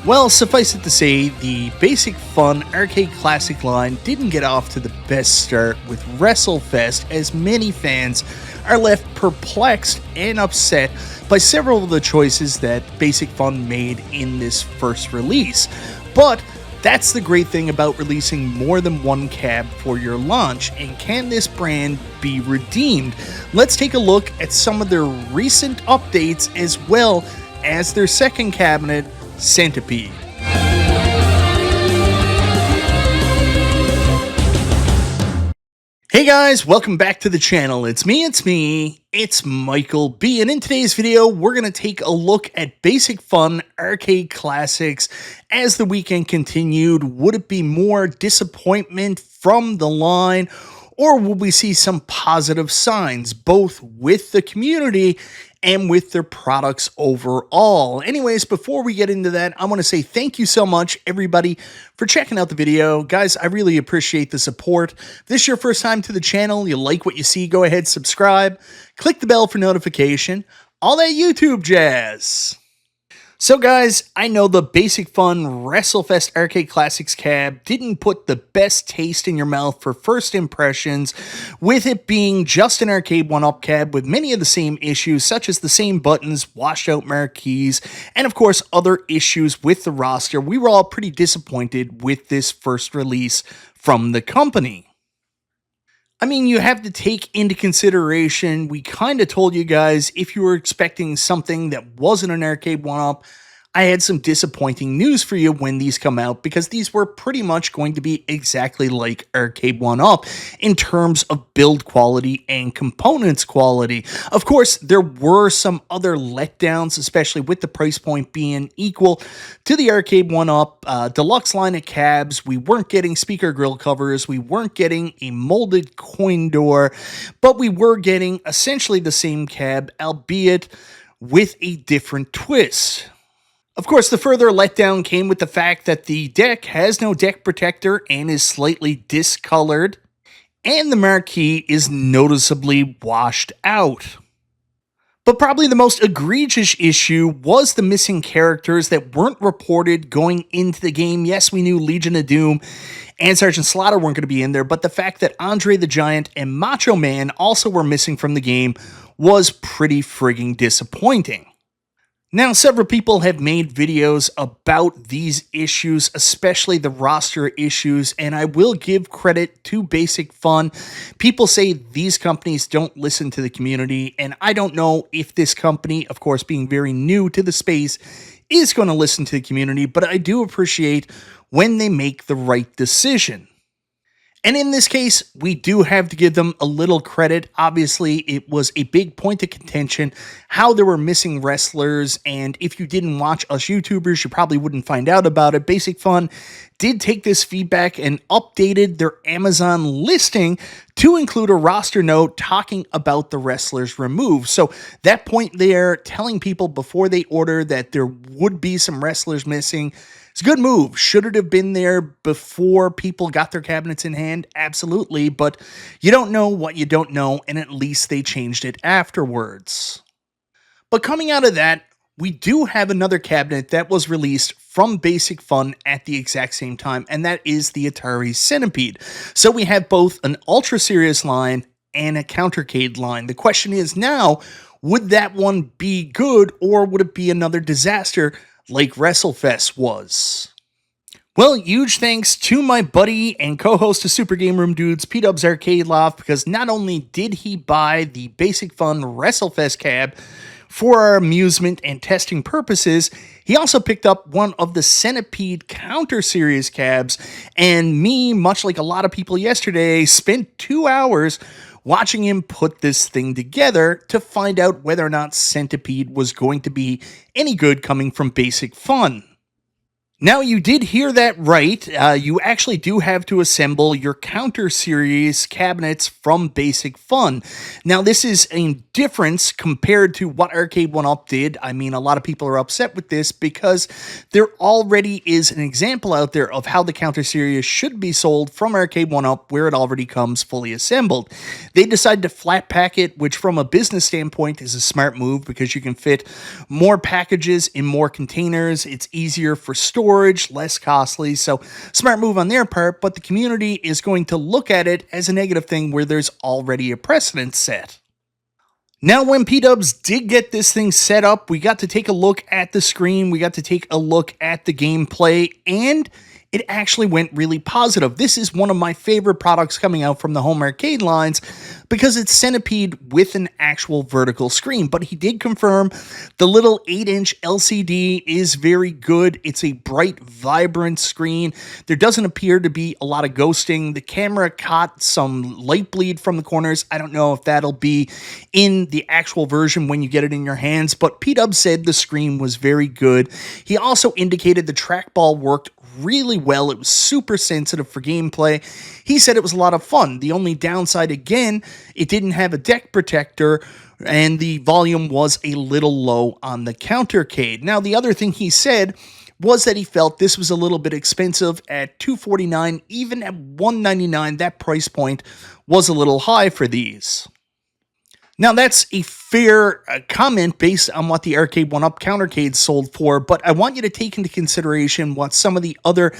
Well, suffice it to say, the Basic Fun Arcade Classic line didn't get off to the best start with Wrestlefest, as many fans are left perplexed and upset by several of the choices that Basic Fun made in this first release. But that's the great thing about releasing more than one cab for your launch, and can this brand be redeemed? Let's take a look at some of their recent updates as well as their second cabinet, Centipede. Hey guys, welcome back to the channel. It's Michael B, and in today's video, we're going to take a look at Basic Fun Arcade Classics as the weekend continued. Would it be more disappointment from the line, or will we see some positive signs, both with the community and with their products overall? Anyways, before we get into that, I want to say thank you so much, everybody, for checking out the video. Guys, I really appreciate the support. If this is your first time to the channel, you like what you see, go ahead, subscribe, click the bell for notification, all that YouTube jazz. So guys, I know the Basic Fun Wrestlefest Arcade Classics cab didn't put the best taste in your mouth for first impressions, with it being just an arcade one-up cab with many of the same issues, such as the same buttons, washed out marquees, and of course other issues with the roster. We were all pretty disappointed with this first release from the company. I mean, you have to take into consideration, we kind of told you guys, if you were expecting something that wasn't an arcade one-up, I had some disappointing news for you when these come out, because these were pretty much going to be exactly like arcade one-up in terms of build quality and components quality. Of course, there were some other letdowns, especially with the price point being equal to the arcade one-up deluxe line of cabs. We weren't getting speaker grill covers, we weren't getting a molded coin door, but we were getting essentially the same cab, albeit with a different twist. Of course, the further letdown came with the fact that the deck has no deck protector and is slightly discolored, and the marquee is noticeably washed out. But probably the most egregious issue was the missing characters that weren't reported going into the game. Yes, we knew Legion of Doom and Sergeant Slaughter weren't going to be in there, but the fact that Andre the Giant and Macho Man also were missing from the game was pretty frigging disappointing. Now, several people have made videos about these issues, especially the roster issues, and I will give credit to Basic Fun. People say these companies don't listen to the community, and I don't know if this company, of course, being very new to the space, is going to listen to the community, but I do appreciate when they make the right decision. And in this case, we do have to give them a little credit. Obviously, it was a big point of contention how there were missing wrestlers, and if you didn't watch us YouTubers, you probably wouldn't find out about it. Basic Fun did take this feedback and updated their Amazon listing to include a roster note talking about the wrestlers removed. So that point there, telling people before they order that there would be some wrestlers missing, it's a good move. Should it have been there before people got their cabinets in hand? Absolutely, but you don't know what you don't know, and at least they changed it afterwards. But coming out of that, we do have another cabinet that was released from Basic Fun at the exact same time, and that is the Atari Centipede. So we have both an Ultra Series line and a Countercade line. The question is now, would that one be good, or would it be another disaster like Wrestlefest was? Well, huge thanks to my buddy and co-host of Super Game Room Dudes, P-Dubs Arcade Loft, because not only did he buy the Basic Fun Wrestlefest cab for our amusement and testing purposes, he also picked up one of the Centipede Counter Series cabs, and me, much like a lot of people yesterday, spent 2 hours watching him put this thing together to find out whether or not Centipede was going to be any good coming from Basic Fun. Now, you did hear that right. You actually do have to assemble your Counter Series cabinets from Basic Fun. Now, this is a difference compared to what Arcade 1-Up did. I mean, a lot of people are upset with this because there already is an example out there of how the Counter Series should be sold from Arcade 1-Up, where it already comes fully assembled. They decided to flat pack it, which from a business standpoint is a smart move because you can fit more packages in more containers. It's easier for storage, less costly, so smart move on their part, but the community is going to look at it as a negative thing where there's already a precedent set. Now, when P-Dubs did get this thing set up, we got to take a look at the screen, we got to take a look at the gameplay, and it actually went really positive. This is one of my favorite products coming out from the home arcade lines because it's Centipede with an actual vertical screen. But he did confirm the little 8-inch LCD is very good. It's a bright, vibrant screen. There doesn't appear to be a lot of ghosting. The camera caught some light bleed from the corners. I don't know if that'll be in the actual version when you get it in your hands, but P-Dub said the screen was very good. He also indicated the trackball worked really well. It was super sensitive for gameplay. He said it was a lot of fun. The only downside, again, it didn't have a deck protector and the volume was a little low on the Countercade. Now, the other thing he said was that he felt this was a little bit expensive at $249, even at $199. That price point was a little high for these. Now, that's a fair comment based on what the Arcade 1-Up Countercade sold for, but I want you to take into consideration what some of the other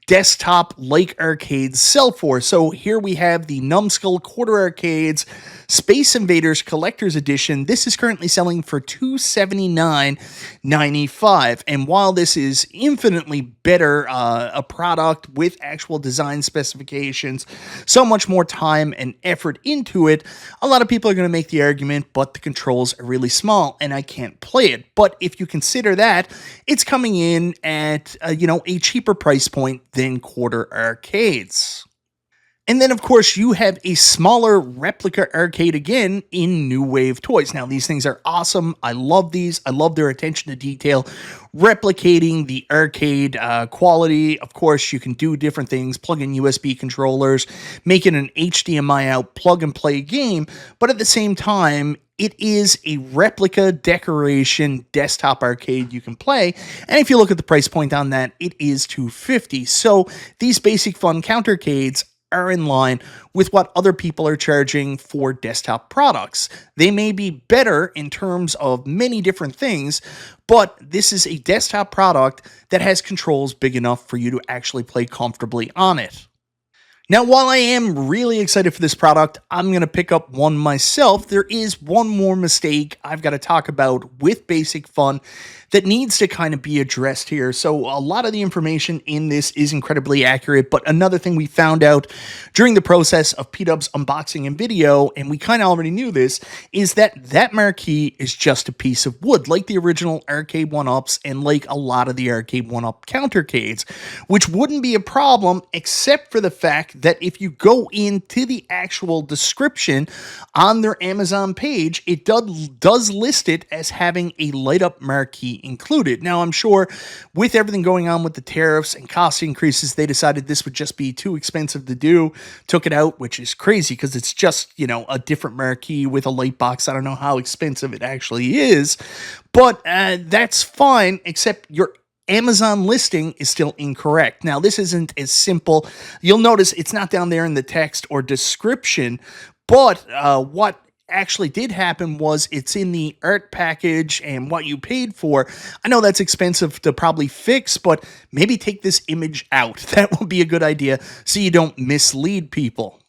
desktop-like arcades sell for. So here we have the Numbskull Quarter Arcades Space Invaders Collector's Edition. This is currently selling for $279.95, and while this is infinitely better, a product with actual design specifications, so much more time and effort into it, a lot of people are going to make the argument, but the controls are really small and I can't play it. But if you consider that, it's coming in at a cheaper price point than quarter arcades. And then, of course, you have a smaller replica arcade again in New Wave Toys. Now, these things are awesome. I love these. I love their attention to detail, replicating the arcade quality. Of course, you can do different things, plug in USB controllers, make it an HDMI out, plug and play game. But at the same time, it is a replica decoration desktop arcade you can play. And if you look at the price point on that, it is $250. So these Basic Fun Countercades are in line with what other people are charging for desktop products. They may be better in terms of many different things, but this is a desktop product that has controls big enough for you to actually play comfortably on it. Now, while I am really excited for this product, I'm going to pick up one myself. There is one more mistake I've got to talk about with Basic Fun that needs to kind of be addressed here. So a lot of the information in this is incredibly accurate, but another thing we found out during the process of P-Dub's unboxing and video, and we kind of already knew this, is that marquee is just a piece of wood, like the original Arcade 1-Ups and like a lot of the Arcade 1-Up Countercades, which wouldn't be a problem except for the fact that if you go into the actual description on their Amazon page, it does list it as having a light-up marquee included. Now, I'm sure with everything going on with the tariffs and cost increases, they decided this would just be too expensive to do, took it out, which is crazy because it's just, a different marquee with a light box. I don't know how expensive it actually is, but that's fine, except your Amazon listing is still incorrect. Now, this isn't as simple. You'll notice it's not down there in the text or description, but what actually did happen was it's in the art package and what you paid for. I know that's expensive to probably fix, but maybe take this image out. That would be a good idea so you don't mislead people.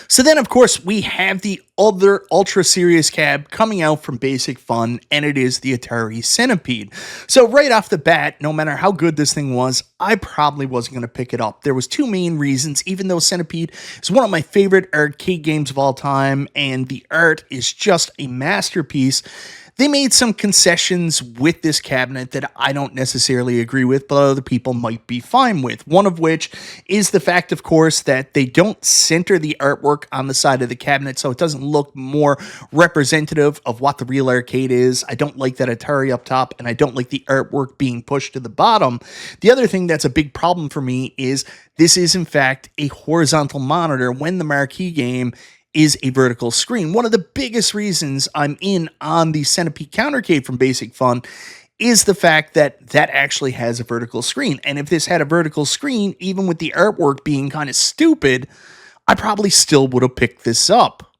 So then, of course, we have the other Ultra Series cab coming out from Basic Fun, and it is the Atari Centipede. So right off the bat, no matter how good this thing was, I probably wasn't going to pick it up. There was two main reasons, even though Centipede is one of my favorite arcade games of all time, and the art is just a masterpiece. They made some concessions with this cabinet that I don't necessarily agree with, but other people might be fine with. One of which is the fact, of course, that they don't center the artwork on the side of the cabinet, so it doesn't look more representative of what the real arcade is. I don't like that Atari up top, and I don't like the artwork being pushed to the bottom. The other thing that's a big problem for me is this is, in fact, a horizontal monitor when the marquee game is a vertical screen. One of the biggest reasons I'm in on the Centipede Countercade from Basic Fun is the fact that that actually has a vertical screen. And if this had a vertical screen, even with the artwork being kind of stupid, I probably still would have picked this up.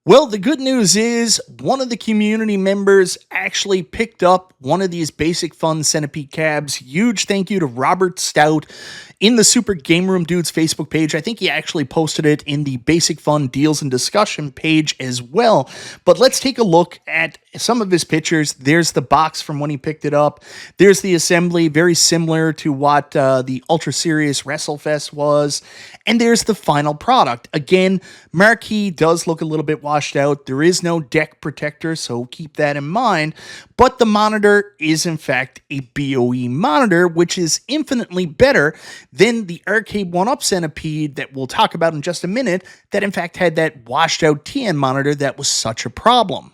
Well, the good news is one of the community members actually picked up one of these Basic Fun Centipede cabs. Huge thank you to Robert Stout in the Super Game Room Dudes Facebook page. I think he actually posted it in the Basic Fun Deals and Discussion page as well. But let's take a look at some of his pictures. There's the box from when he picked it up. There's the assembly, very similar to what the Ultra Serious Wrestlefest was. And there's the final product. Again, marquee does look a little bit washed out. There is no deck protector, so keep that in mind. But the monitor is, in fact, a BOE monitor, which is infinitely better than the Arcade 1-Up Centipede that we'll talk about in just a minute, that, in fact, had that washed out TN monitor that was such a problem.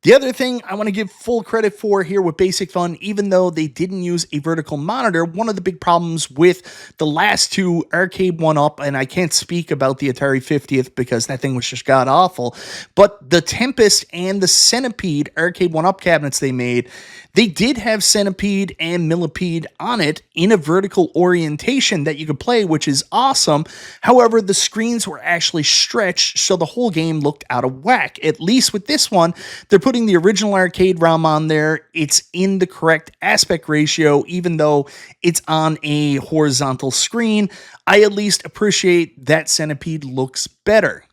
The other thing I want to give full credit for here with Basic Fun, even though they didn't use a vertical monitor, one of the big problems with the last two Arcade 1-Up, and I can't speak about the Atari 50th because that thing was just god-awful, but the Tempest and the Centipede Arcade 1-Up cabinets they made, they did have Centipede and Millipede on it in a vertical orientation that you could play, which is awesome. However, the screens were actually stretched, so the whole game looked out of whack. At least with this one, they're putting the original arcade ROM on there. It's in the correct aspect ratio, even though it's on a horizontal screen. I at least appreciate that Centipede looks better.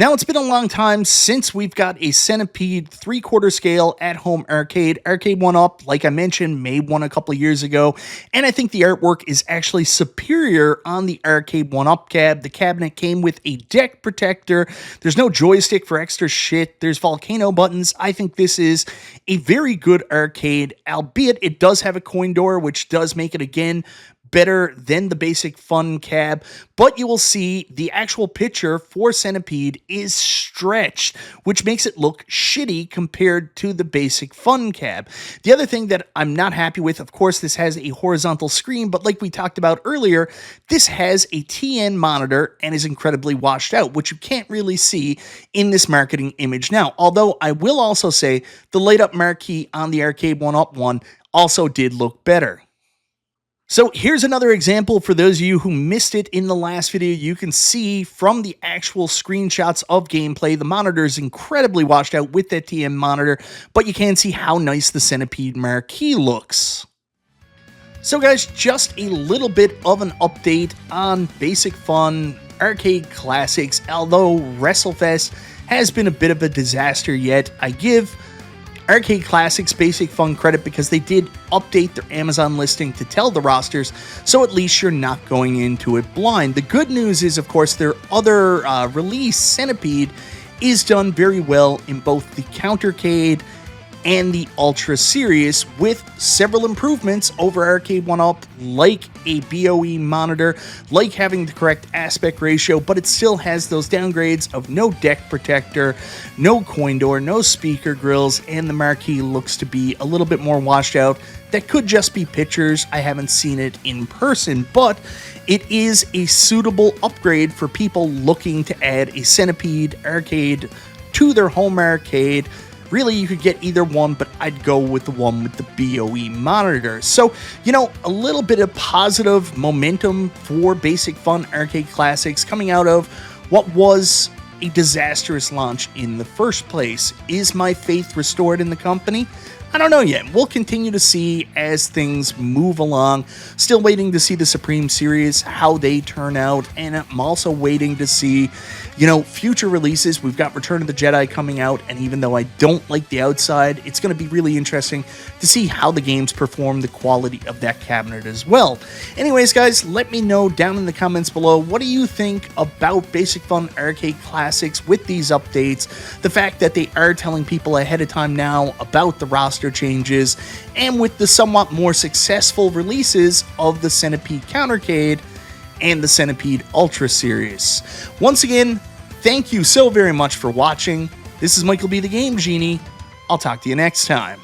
Now, it's been a long time since we've got a Centipede 3/4 scale at-home arcade. Arcade 1-Up, like I mentioned, made one a couple of years ago, and I think the artwork is actually superior on the Arcade 1-Up cab. The cabinet came with a deck protector. There's no joystick for extra shit. There's volcano buttons. I think this is a very good arcade, albeit it does have a coin door, which does make it, again, better than the Basic Fun cab, but you will see the actual picture for Centipede is stretched, which makes it look shitty compared to the Basic Fun cab. The other thing that I'm not happy with, of course, this has a horizontal screen, but like we talked about earlier, this has a TN monitor and is incredibly washed out, which you can't really see in this marketing image now. Although I will also say the light-up marquee on the Arcade 1-Up one also did look better. So here's another example for those of you who missed it in the last video. You can see from the actual screenshots of gameplay, the monitor is incredibly washed out with that TN monitor, but you can see how nice the Centipede marquee looks. So guys, just a little bit of an update on Basic Fun Arcade Classics. Although Wrestlefest has been a bit of a disaster yet, I give Arcade Classics Basic Fun credit because they did update their Amazon listing to tell the rosters, so at least you're not going into it blind. The good news is, of course, their other release, Centipede, is done very well in both the Countercade and the Ultra Serious, with several improvements over Arcade 1-Up, like a BOE monitor, like having the correct aspect ratio, but it still has those downgrades of no deck protector, no coin door, no speaker grills, and the marquee looks to be a little bit more washed out. That could just be pictures. I haven't seen it in person, but it is a suitable upgrade for people looking to add a Centipede arcade to their home arcade. Really, you could get either one, but I'd go with the one with the BOE monitor. So, you know, a little bit of positive momentum for Basic Fun Arcade Classics coming out of what was a disastrous launch in the first place. Is my faith restored in the company? I don't know yet. We'll continue to see as things move along. Still waiting to see the Supreme Series, how they turn out, and I'm also waiting to see, future releases. We've got Return of the Jedi coming out, and even though I don't like the outside, it's going to be really interesting to see how the games perform, the quality of that cabinet as well. Anyways, guys, let me know down in the comments below, what do you think about Basic Fun Arcade Classics with these updates? The fact that they are telling people ahead of time now about the roster changes, and with the somewhat more successful releases of the Centipede Countercade and the Centipede Ultra series. Once again, thank you so very much for watching. This is Michael B. the Game Genie. I'll talk to you next time.